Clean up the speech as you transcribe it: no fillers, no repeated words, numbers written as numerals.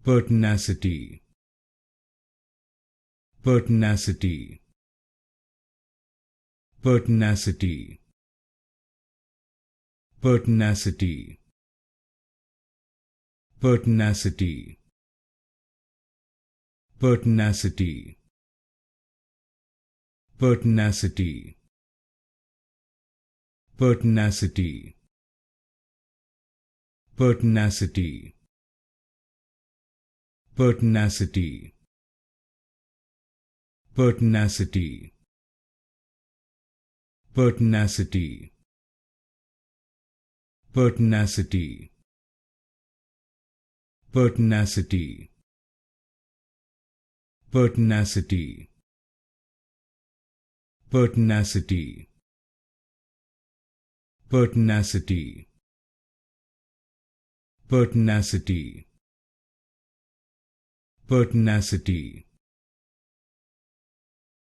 Pertinacity. Pertinacity. Pertinacity. Pertinacity. Pertinacity. Pertinacity. Pertinacity. Pertinacity. Pertinacity. Pertinacity. Pertinacity. Pertinacity. Pertinacity. Pertinacity. Pertinacity. Pertinacity. Pertinacity. Pertinacity. Pertinacity.